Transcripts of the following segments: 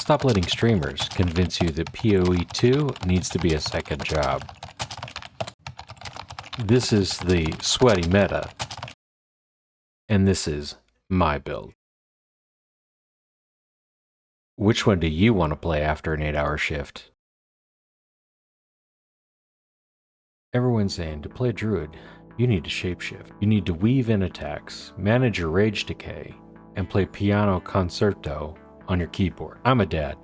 Stop letting streamers convince you that PoE 2 needs to be a second job. This is the sweaty meta, and this is my build. Which one do you want to play after an 8-hour shift? Everyone's saying to play Druid, you need to shapeshift. You need to weave in attacks, manage your rage decay, and play piano concerto on your keyboard. I'm a dad.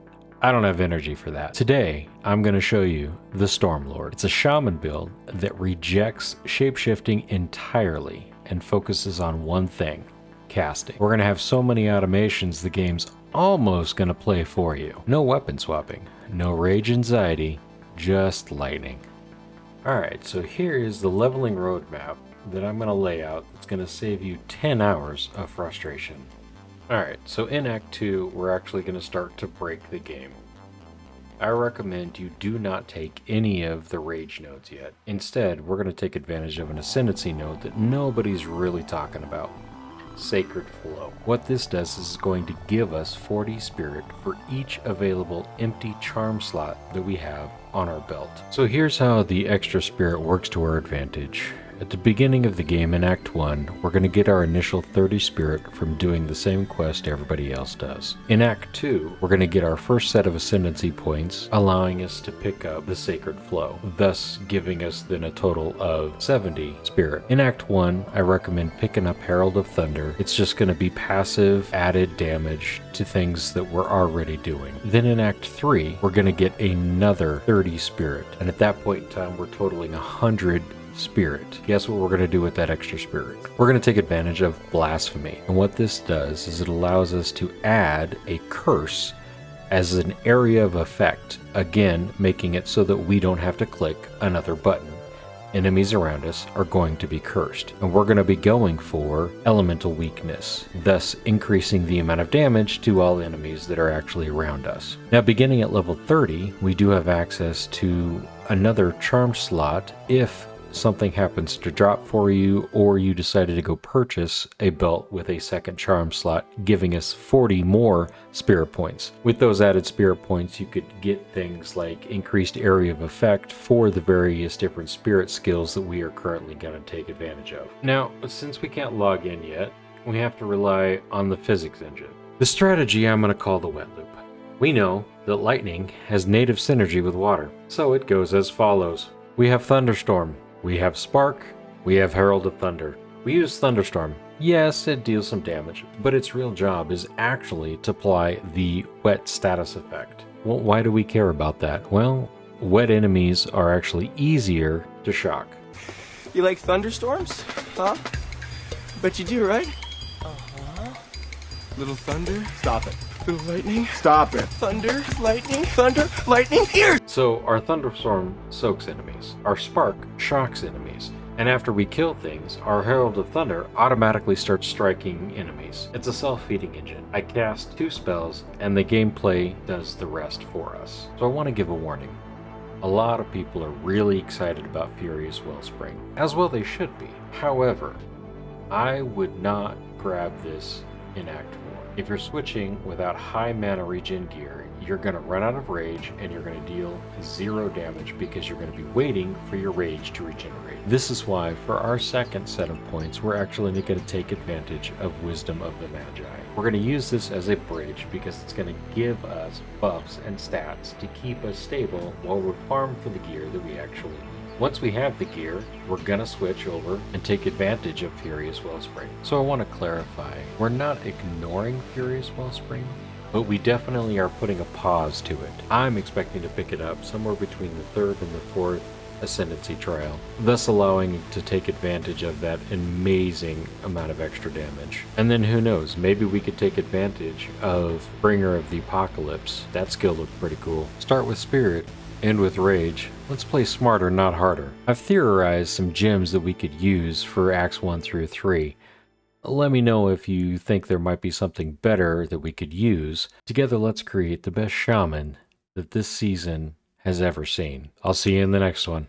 I don't have energy for that. Today, I'm going to show you the Stormlord. It's a Shaman build that rejects shapeshifting entirely and focuses on one thing, casting. We're going to have so many automations, the game's almost going to play for you. No weapon swapping, no rage anxiety, just lightning. Alright, so here is the leveling roadmap that I'm going to lay out. It's going to save you 10 hours of frustration. Alright, so in Act 2, we're actually going to start to break the game. I recommend you do not take any of the rage nodes yet. Instead, we're going to take advantage of an Ascendancy node that nobody's really talking about. Sacred Flow. What this does is going to give us 40 spirit for each available empty charm slot that we have on our belt. So here's how the extra spirit works to our advantage. At the beginning of the game in Act 1, we're going to get our initial 30 spirit from doing the same quest everybody else does. In Act 2, we're going to get our first set of Ascendancy points, allowing us to pick up the Sacred Flow, thus giving us then a total of 70 spirit. In Act 1, I recommend picking up Herald of Thunder. It's just going to be passive added damage to things that we're already doing. Then in Act 3, we're going to get another 30 spirit, and at that point in time, we're totaling 100 spirit. Guess what we're going to do with that extra spirit? We're going to take advantage of Blasphemy. And what this does is it allows us to add a curse as an area of effect, again making it so that we don't have to click another button. Enemies around us are going to be cursed, and we're going to be going for elemental weakness, thus increasing the amount of damage to all enemies that are actually around us. Now, beginning at level 30, we do have access to another charm slot if something happens to drop for you, or you decided to go purchase a belt with a second charm slot, giving us 40 more spirit points. With those added spirit points, you could get things like increased area of effect for the various different spirit skills that we are currently going to take advantage of. Now, since we can't log in yet, we have to rely on the physics engine. The strategy I'm going to call the wet loop. We know that lightning has native synergy with water, so it goes as follows. We have Thunderstorm. We have Spark, we have Herald of Thunder. We use Thunderstorm. Yes, it deals some damage, but its real job is actually to apply the wet status effect. Well, why do we care about that? Well, wet enemies are actually easier to shock. You like thunderstorms? Huh? Bet you do, right? Little thunder? Stop it. Little lightning? Stop it. Thunder, lightning, here! So our Thunderstorm soaks enemies, our Spark shocks enemies, and after we kill things, our Herald of Thunder automatically starts striking enemies. It's a self-feeding engine. I cast 2 spells, and the gameplay does the rest for us. So I want to give a warning. A lot of people are really excited about Furious Wellspring, as well they should be. However, I would not grab this in Act 4. If you're switching without high mana regen gear, you're going to run out of rage and you're going to deal 0 damage because you're going to be waiting for your rage to regenerate. This is why for our second set of points, we're actually going to take advantage of Wisdom of the Magi. We're going to use this as a bridge because it's going to give us buffs and stats to keep us stable while we farm for the gear that we actually need. Once we have the gear, we're gonna switch over and take advantage of Furious Wellspring. So I want to clarify, we're not ignoring Furious Wellspring, but we definitely are putting a pause to it. I'm expecting to pick it up somewhere between the 3rd and the 4th Ascendancy trial, thus allowing it to take advantage of that amazing amount of extra damage. And then who knows, maybe we could take advantage of Bringer of the Apocalypse. That skill looked pretty cool. Start with Spirit, end with Rage. Let's play smarter, not harder. I've theorized some gems that we could use for Acts 1 through 3. Let me know if you think there might be something better that we could use. Together, let's create the best shaman that this season has ever seen. I'll see you in the next one.